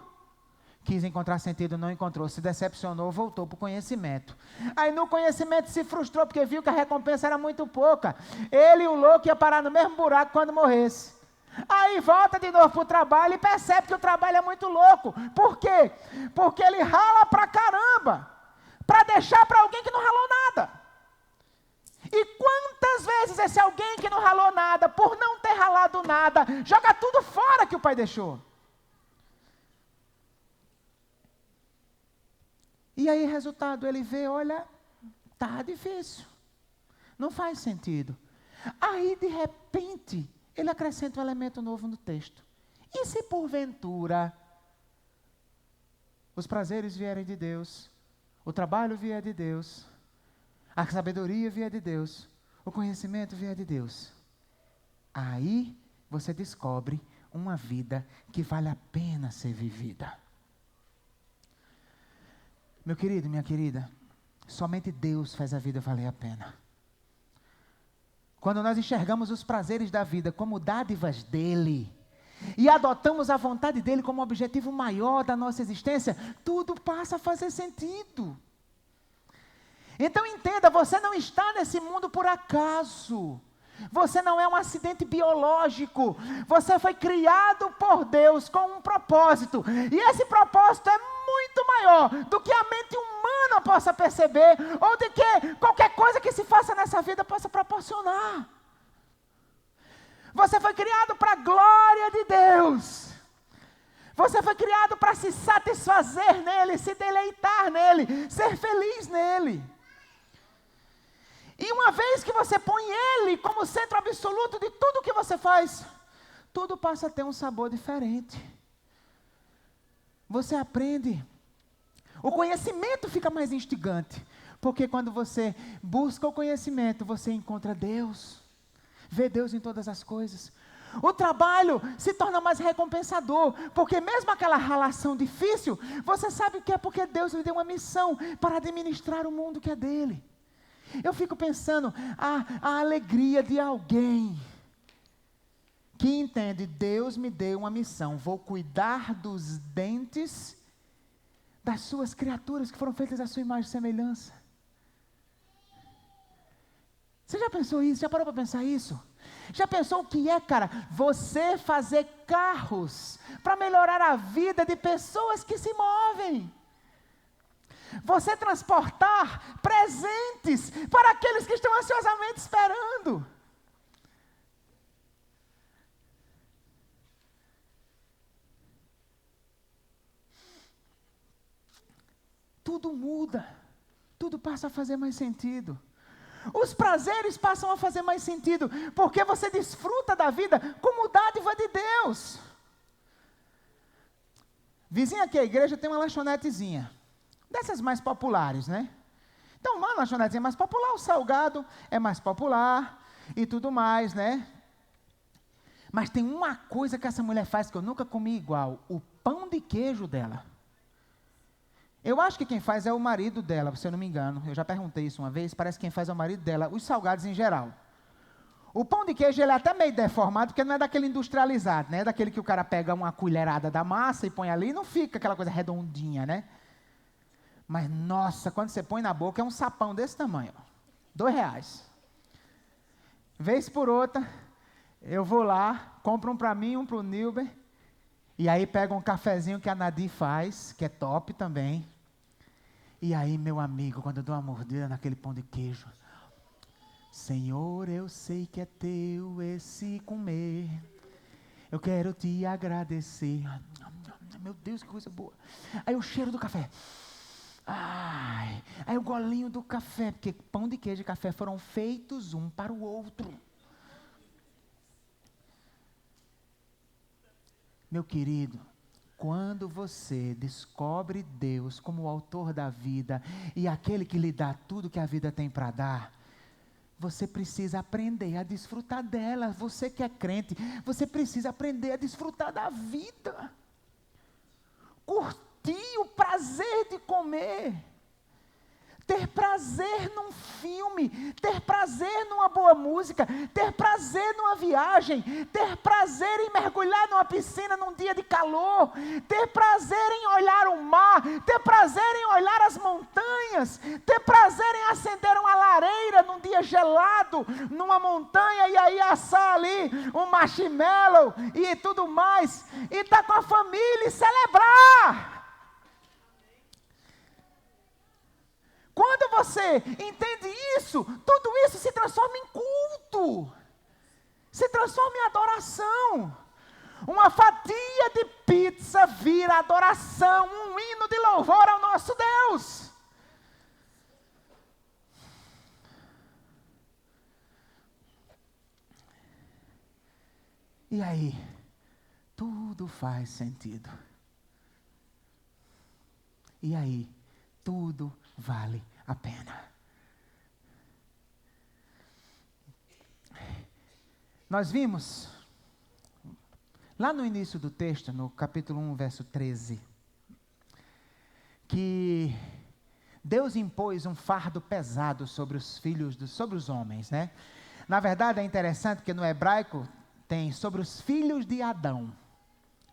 quis encontrar sentido, não encontrou. Se decepcionou, voltou para o conhecimento. Aí no conhecimento se frustrou, porque viu que a recompensa era muito pouca. Ele e o louco ia parar no mesmo buraco quando morresse. Aí volta de novo para o trabalho e percebe que o trabalho é muito louco. Por quê? Porque ele rala pra caramba, para deixar para alguém que não ralou nada. E quantas vezes esse alguém que não ralou nada, por não ter ralado nada, joga tudo fora que o pai deixou? E aí, resultado, ele vê, olha, tá difícil, não faz sentido. Aí, de repente, ele acrescenta um elemento novo no texto. E se porventura os prazeres vierem de Deus, o trabalho vier de Deus, a sabedoria vier de Deus, o conhecimento vier de Deus, aí você descobre uma vida que vale a pena ser vivida. Meu querido, minha querida, somente Deus faz a vida valer a pena. Quando nós enxergamos os prazeres da vida como dádivas dEle, e adotamos a vontade dEle como objetivo maior da nossa existência, tudo passa a fazer sentido. Então entenda, você não está nesse mundo por acaso. Você não é um acidente biológico. Você foi criado por Deus com um propósito. E esse propósito é muito maior do que a mente humana possa perceber, ou de que qualquer coisa que se faça nessa vida possa proporcionar. Você foi criado para a glória de Deus. Você foi criado para se satisfazer nele, se deleitar nele, ser feliz nele. E uma vez que você põe Ele como centro absoluto de tudo que você faz, tudo passa a ter um sabor diferente. Você aprende. O conhecimento fica mais instigante, porque quando você busca o conhecimento, você encontra Deus, vê Deus em todas as coisas. O trabalho se torna mais recompensador, porque mesmo aquela relação difícil, você sabe que é porque Deus lhe deu uma missão para administrar o mundo que é dele. Eu fico pensando, a alegria de alguém que entende, Deus me deu uma missão, vou cuidar dos dentes das suas criaturas que foram feitas à sua imagem e semelhança. Você já pensou isso? Já parou para pensar isso? Já pensou o que é, cara, você fazer carros para melhorar a vida de pessoas que se movem? Você transportar presentes para aqueles que estão ansiosamente esperando? Tudo muda, tudo passa a fazer mais sentido. Os prazeres passam a fazer mais sentido, porque você desfruta da vida como dádiva de Deus. Vizinha aqui, a igreja tem uma lanchonetezinha, dessas mais populares, né? Então, uma lanchonetezinha mais popular, o salgado é mais popular e tudo mais, né? Mas tem uma coisa que essa mulher faz que eu nunca comi igual, o pão de queijo dela. Eu acho que quem faz é o marido dela, se eu não me engano. Eu já perguntei isso uma vez, parece que quem faz é o marido dela, os salgados em geral. O pão de queijo, ele é até meio deformado, porque não é daquele industrializado, né? É daquele que o cara pega uma colherada da massa e põe ali, e não fica aquela coisa redondinha, né? Mas, nossa, quando você põe na boca, é um sapão desse tamanho, ó, R$2. Vez por outra, eu vou lá, compro um para mim, um para o Nilber, e aí pego um cafezinho que a Nadir faz, que é top também. E aí, meu amigo, quando eu dou uma mordida naquele pão de queijo, Senhor, eu sei que é teu esse comer, eu quero te agradecer. Meu Deus, que coisa boa. Aí o cheiro do café. Ai, aí o golinho do café, porque pão de queijo e café foram feitos um para o outro. Meu querido, quando você descobre Deus como o autor da vida e aquele que lhe dá tudo que a vida tem para dar, você precisa aprender a desfrutar dela. Você que é crente, você precisa aprender a desfrutar da vida. Curtir o prazer de comer. Ter prazer num filme, ter prazer numa boa música, ter prazer numa viagem, ter prazer em mergulhar numa piscina num dia de calor, ter prazer em olhar o mar, ter prazer em olhar as montanhas, ter prazer em acender uma lareira num dia gelado, numa montanha e aí assar ali um marshmallow e tudo mais, e estar com a família e celebrar. Quando você entende isso, tudo isso se transforma em culto, se transforma em adoração. Uma fatia de pizza vira adoração, um hino de louvor ao nosso Deus. E aí, tudo faz sentido. E aí, tudo vale a pena. Nós vimos, lá no início do texto, no capítulo 1, verso 13, que Deus impôs um fardo pesado sobre os filhos, sobre os homens, né? Na verdade é interessante porque no hebraico tem sobre os filhos de Adão.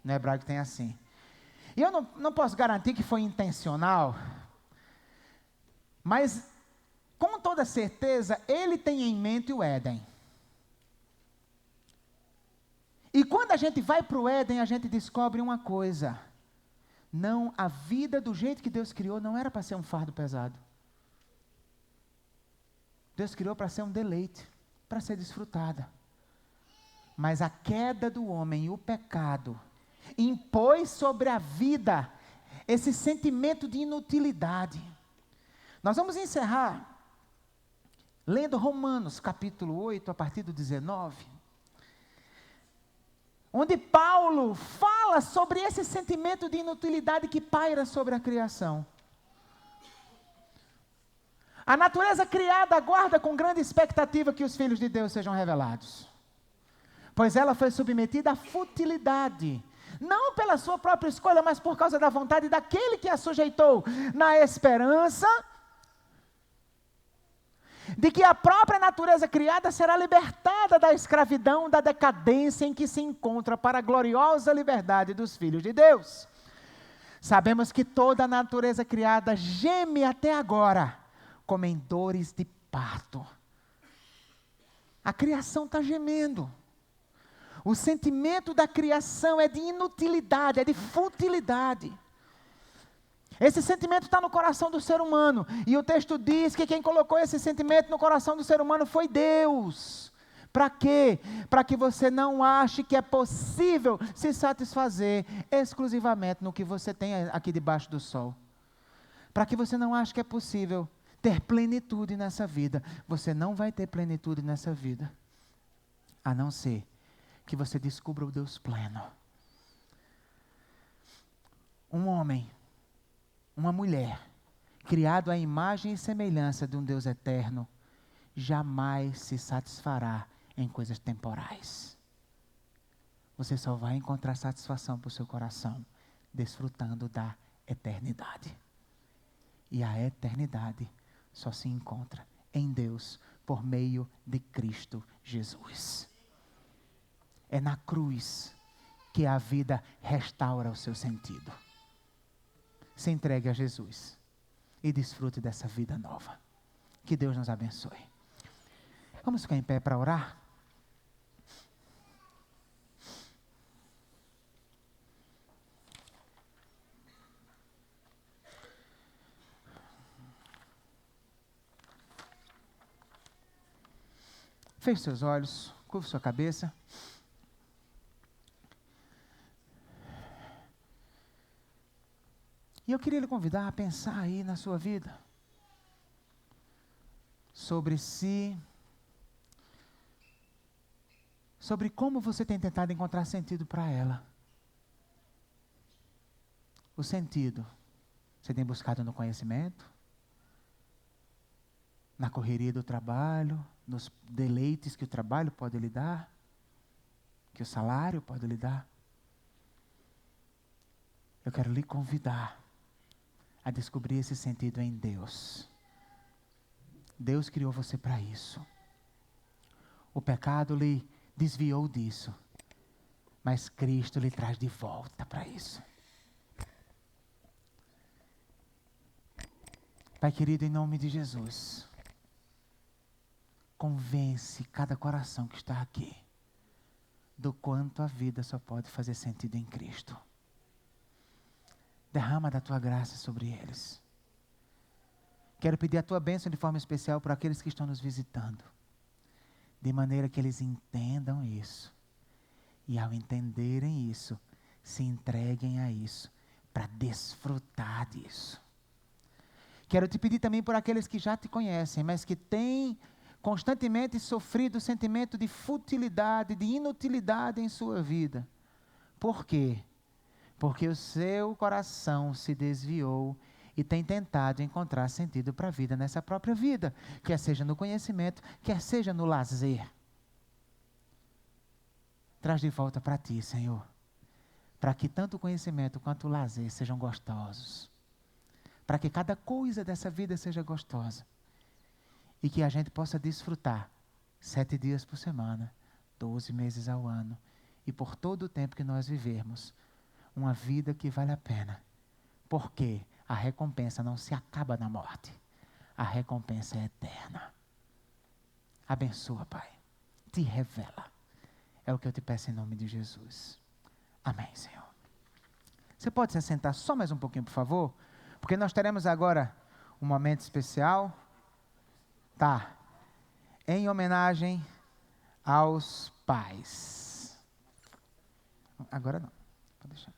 No hebraico tem assim. E eu não posso garantir que foi intencional, mas, com toda certeza, ele tem em mente o Éden. E quando a gente vai para o Éden, a gente descobre uma coisa. Não, a vida do jeito que Deus criou não era para ser um fardo pesado. Deus criou para ser um deleite, para ser desfrutada. Mas a queda do homem e o pecado impôs sobre a vida esse sentimento de inutilidade. Nós vamos encerrar lendo Romanos capítulo 8, a partir do 19. onde Paulo fala sobre esse sentimento de inutilidade que paira sobre a criação. A natureza criada aguarda com grande expectativa que os filhos de Deus sejam revelados, pois ela foi submetida à futilidade, não pela sua própria escolha, mas por causa da vontade daquele que a sujeitou, na esperança de que a própria natureza criada será libertada da escravidão, da decadência em que se encontra, para a gloriosa liberdade dos filhos de Deus. Sabemos que toda a natureza criada geme até agora, como em dores de parto. A criação está gemendo. O sentimento da criação é de inutilidade, é de futilidade. Esse sentimento está no coração do ser humano. E o texto diz que quem colocou esse sentimento no coração do ser humano foi Deus. Para quê? Para que você não ache que é possível se satisfazer exclusivamente no que você tem aqui debaixo do sol. Para que você não ache que é possível ter plenitude nessa vida. Você não vai ter plenitude nessa vida, a não ser que você descubra o Deus pleno. Um homem, uma mulher, criado à imagem e semelhança de um Deus eterno, jamais se satisfará em coisas temporais. Você só vai encontrar satisfação para o seu coração desfrutando da eternidade. E a eternidade só se encontra em Deus por meio de Cristo Jesus. É na cruz que a vida restaura o seu sentido. Se entregue a Jesus e desfrute dessa vida nova. Que Deus nos abençoe. Vamos ficar em pé para orar? Feche seus olhos, curva sua cabeça. E eu queria lhe convidar a pensar aí na sua vida, sobre si, sobre como você tem tentado encontrar sentido para ela. O sentido, você tem buscado no conhecimento, na correria do trabalho, nos deleites que o trabalho pode lhe dar, que o salário pode lhe dar. Eu quero lhe convidar a descobrir esse sentido em Deus. Deus criou você para isso. O pecado lhe desviou disso, mas Cristo lhe traz de volta para isso. Pai querido, em nome de Jesus, convence cada coração que está aqui do quanto a vida só pode fazer sentido em Cristo. Derrama da tua graça sobre eles. Quero pedir a tua bênção de forma especial para aqueles que estão nos visitando, de maneira que eles entendam isso, e ao entenderem isso, se entreguem a isso, para desfrutar disso. Quero te pedir também por aqueles que já te conhecem, mas que têm constantemente sofrido o sentimento de futilidade, de inutilidade em sua vida. Por quê? Porque o seu coração se desviou e tem tentado encontrar sentido para a vida nessa própria vida, quer seja no conhecimento, quer seja no lazer. Traz de volta para ti, Senhor, para que tanto o conhecimento quanto o lazer sejam gostosos, para que cada coisa dessa vida seja gostosa, e que a gente possa desfrutar 7 dias por semana, 12 meses ao ano, e por todo o tempo que nós vivermos, uma vida que vale a pena, porque a recompensa não se acaba na morte, a recompensa é eterna. Abençoa, Pai, te revela, é o que eu te peço em nome de Jesus. Amém, Senhor. Você pode se assentar só mais um pouquinho, por favor? Porque nós teremos agora um momento especial, tá? Em homenagem aos pais. Agora não, pode deixar.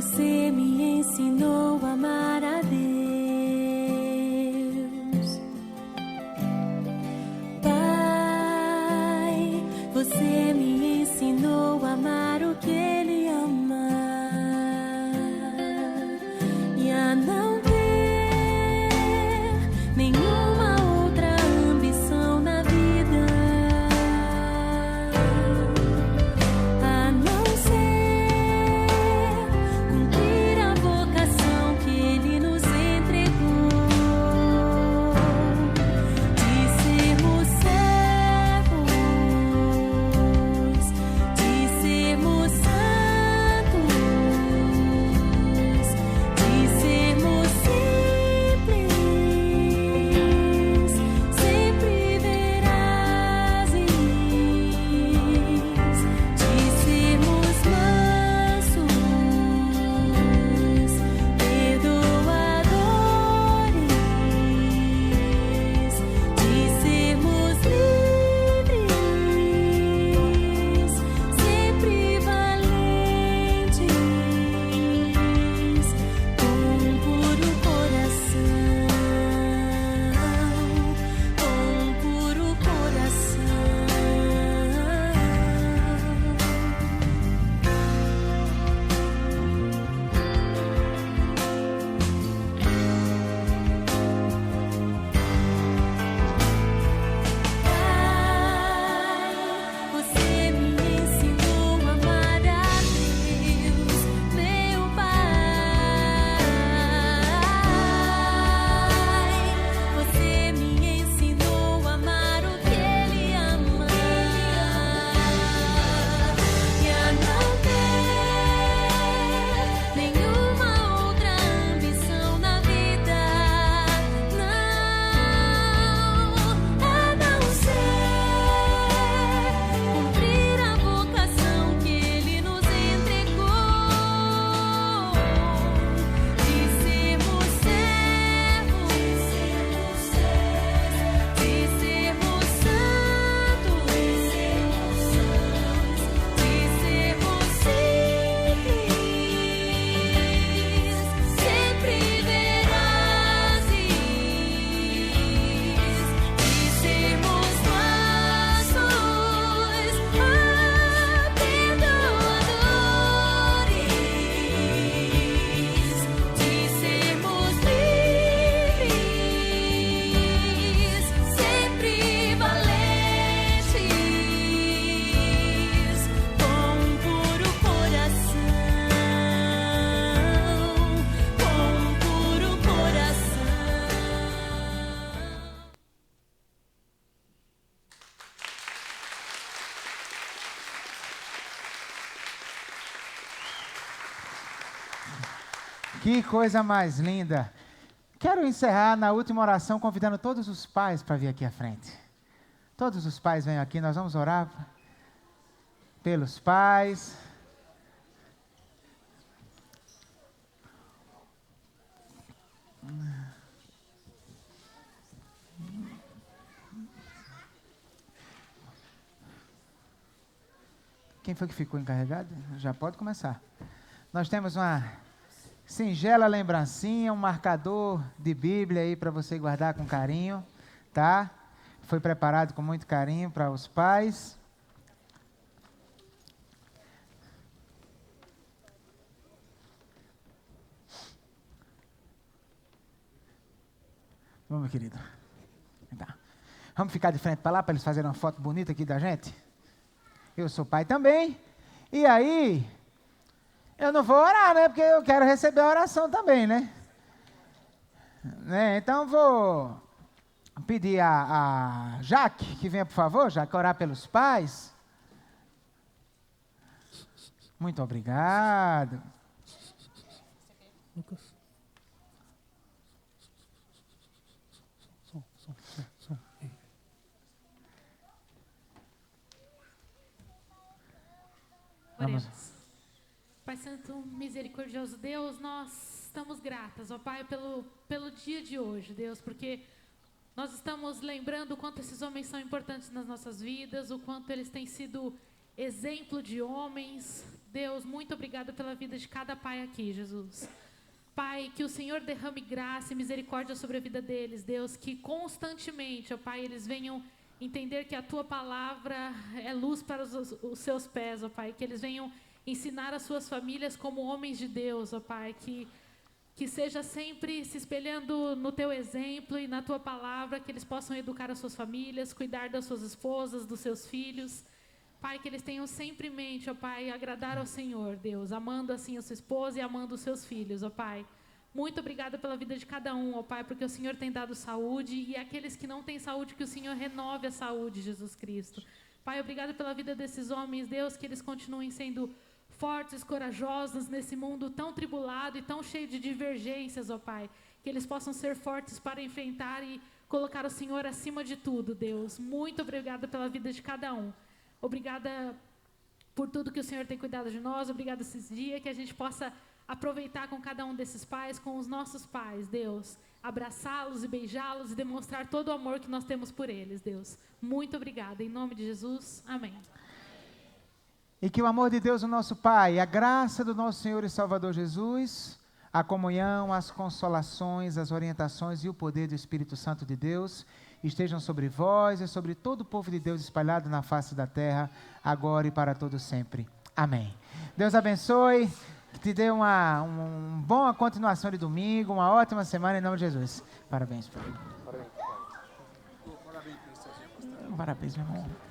Você me ensinou a amar a Deus. Pai, você me ensinou a amar o que Ele ama e a não ter nenhuma outra ambição na vida, a não ser cumprir a vocação que Ele nos entregou, de sermos servos, de sermos santos, de sermos simples, sempre verazes, de sermos mansos, perdoadores, de sermos livres, sempre valentes, com um puro coração, com um puro coração. Pai, você me ensinou a amar a Deus, meu Pai. Você me ensinou a amar o que Ele ama e a não ter nenhuma outra ambição na vida, a não ser cumprir a vocação que Ele nos entregou, de sermos servos, de sermos santos, de sermos simples, sempre verazes, de sermos mansos, perdoadores, de sermos livres, sempre valentes, com um puro coração, com um puro coração. Que coisa mais linda. Quero encerrar na última oração convidando todos os pais para vir aqui à frente. Todos os pais venham aqui, nós vamos orar pelos pais. Quem foi que ficou encarregado? Já pode começar. Nós temos uma singela lembrancinha, um marcador de Bíblia aí para você guardar com carinho, tá? Foi preparado com muito carinho para os pais. Vamos, meu querido. Tá. Vamos ficar de frente para lá para eles fazerem uma foto bonita aqui da gente? Eu sou pai também. E aí, eu não vou orar, né? Porque eu quero receber a oração também, né? Então, vou pedir a Jaque, que venha, por favor, Jaque, orar pelos pais. Muito obrigado. Vamos. Oremos. Pai Santo, misericordioso Deus, nós estamos gratas, ó Pai, pelo dia de hoje, Deus, porque nós estamos lembrando o quanto esses homens são importantes nas nossas vidas, o quanto eles têm sido exemplo de homens. Deus, muito obrigada pela vida de cada pai aqui, Jesus. Pai, que o Senhor derrame graça e misericórdia sobre a vida deles, Deus, que constantemente, ó Pai, eles venham entender que a Tua palavra é luz para os seus pés, ó Pai, que eles venham ensinar as suas famílias como homens de Deus, ó Pai, que seja sempre se espelhando no Teu exemplo e na Tua palavra, que eles possam educar as suas famílias, cuidar das suas esposas, dos seus filhos. Pai, que eles tenham sempre em mente, ó Pai, agradar ao Senhor, Deus, amando assim a sua esposa e amando os seus filhos, ó Pai. Muito obrigada pela vida de cada um, ó Pai, porque o Senhor tem dado saúde, e aqueles que não têm saúde, que o Senhor renove a saúde, Jesus Cristo. Pai, obrigado pela vida desses homens, Deus, que eles continuem sendo fortes, corajosos nesse mundo tão tribulado e tão cheio de divergências, ó Pai. Que eles possam ser fortes para enfrentar e colocar o Senhor acima de tudo, Deus. Muito obrigada pela vida de cada um. Obrigada por tudo que o Senhor tem cuidado de nós. Obrigada esses dias, que a gente possa aproveitar com cada um desses pais, com os nossos pais, Deus. Abraçá-los e beijá-los e demonstrar todo o amor que nós temos por eles, Deus. Muito obrigada. Em nome de Jesus, amém. E que o amor de Deus, o nosso Pai, a graça do nosso Senhor e Salvador Jesus, a comunhão, as consolações, as orientações e o poder do Espírito Santo de Deus estejam sobre vós e sobre todo o povo de Deus espalhado na face da terra, agora e para todo sempre. Amém. Deus abençoe, que te dê uma boa continuação de domingo, uma ótima semana em nome de Jesus. Parabéns, Pai. Parabéns, meu irmão.